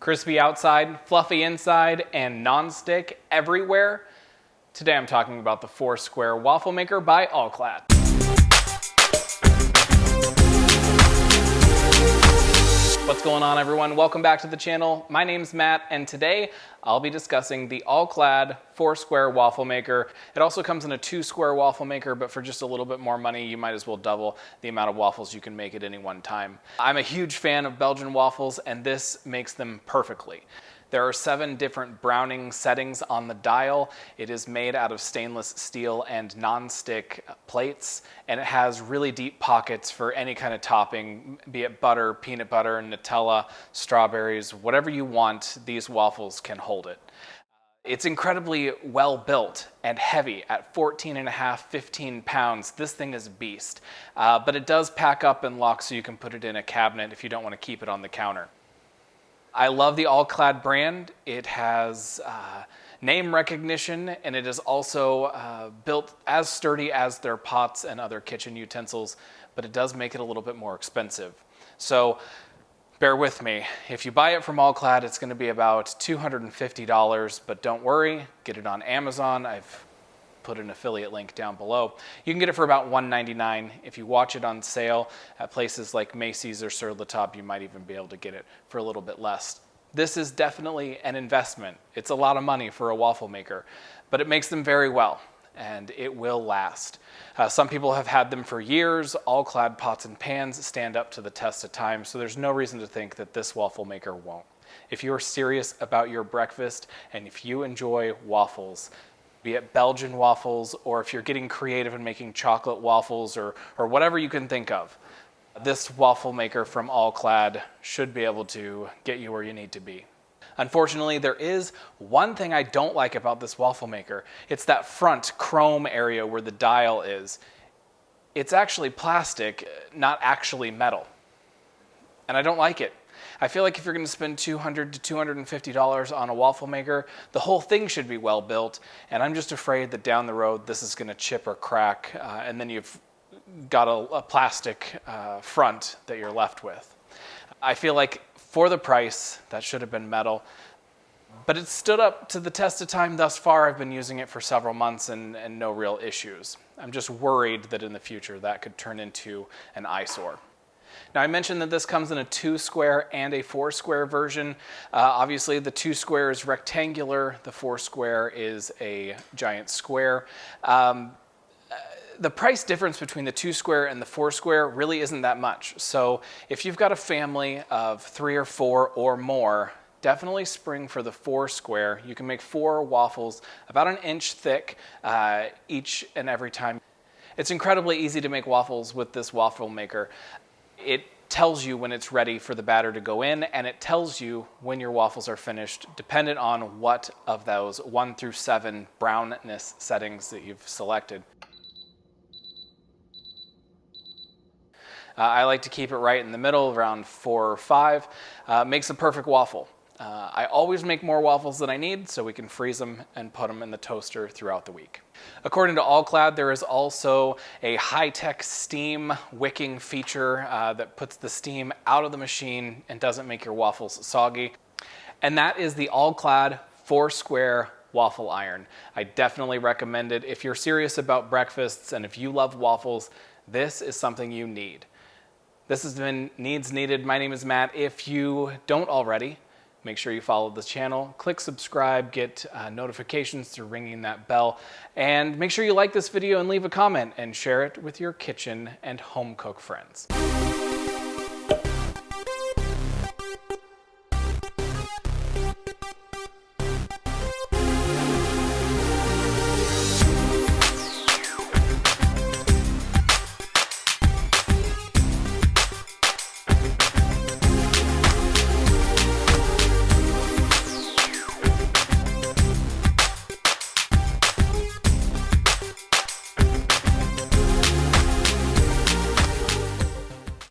Crispy outside, fluffy inside, and non-stick everywhere. Today I'm talking about the 4-Square Waffle Maker by All-Clad. What's going on, everyone? Welcome back to the channel. My name's Matt, and today I'll be discussing the All-Clad 4-Square Waffle Maker. It also comes in a 2-Square Waffle Maker, but for just a little bit more money, you might as well double the amount of waffles you can make at any one time. I'm a huge fan of Belgian waffles, and this makes them perfectly. There are 7 different browning settings on the dial. It is made out of stainless steel and non-stick plates, and it has really deep pockets for any kind of topping, be it butter, peanut butter, Nutella, strawberries, whatever you want, these waffles can hold it. It's incredibly well built and heavy at 14.5, 15 pounds. This thing is a beast, but it does pack up and lock so you can put it in a cabinet if you don't want to keep it on the counter. I love the All-Clad brand. It has name recognition, and it is also built as sturdy as their pots and other kitchen utensils, but it does make it a little bit more expensive. So bear with me. If you buy it from All-Clad, it's going to be about $250, but don't worry, get it on Amazon. I've put an affiliate link down below. You can get it for about $1.99. If you watch it on sale at places like Macy's or Sur La Table, you might even be able to get it for a little bit less. This is definitely an investment. It's a lot of money for a waffle maker, but it makes them very well, and it will last. Some people have had them for years. All-Clad pots and pans stand up to the test of time, so there's no reason to think that this waffle maker won't. If you're serious about your breakfast, and if you enjoy waffles, be it Belgian waffles, or if you're getting creative and making chocolate waffles, or whatever you can think of, this waffle maker from All-Clad should be able to get you where you need to be. Unfortunately, there is one thing I don't like about this waffle maker. It's that front chrome area where the dial is. It's actually plastic, not actually metal. And I don't like it. I feel like if you're going to spend $200 to $250 on a waffle maker, the whole thing should be well built, and I'm just afraid that down the road this is going to chip or crack, and then you've got a plastic front that you're left with. I feel like for the price, that should have been metal, but it's stood up to the test of time thus far. I've been using it for several months and no real issues. I'm just worried that in the future that could turn into an eyesore. Now, I mentioned that this comes in a 2-Square and a 4-Square version. Obviously, the 2-Square is rectangular. The 4-Square is a giant square. The price difference between the 2-Square and the 4-Square really isn't that much. So if you've got a family of 3 or 4 or more, definitely spring for the 4-Square. You can make 4 waffles about an inch thick each and every time. It's incredibly easy to make waffles with this waffle maker. It tells you when it's ready for the batter to go in, and it tells you when your waffles are finished, dependent on what of those 1 through 7 brownness settings that you've selected. I like to keep it right in the middle, around 4 or 5. Makes a perfect waffle. I always make more waffles than I need, so we can freeze them and put them in the toaster throughout the week. According to All-Clad, there is also a high-tech steam wicking feature that puts the steam out of the machine and doesn't make your waffles soggy. And that is the All-Clad 4-Square Waffle Iron. I definitely recommend it. If you're serious about breakfasts and if you love waffles, this is something you need. This has been Needs Needed. My name is Matt. If you don't already, make sure you follow the channel, click subscribe, get notifications through ringing that bell, and make sure you like this video and leave a comment and share it with your kitchen and home cook friends.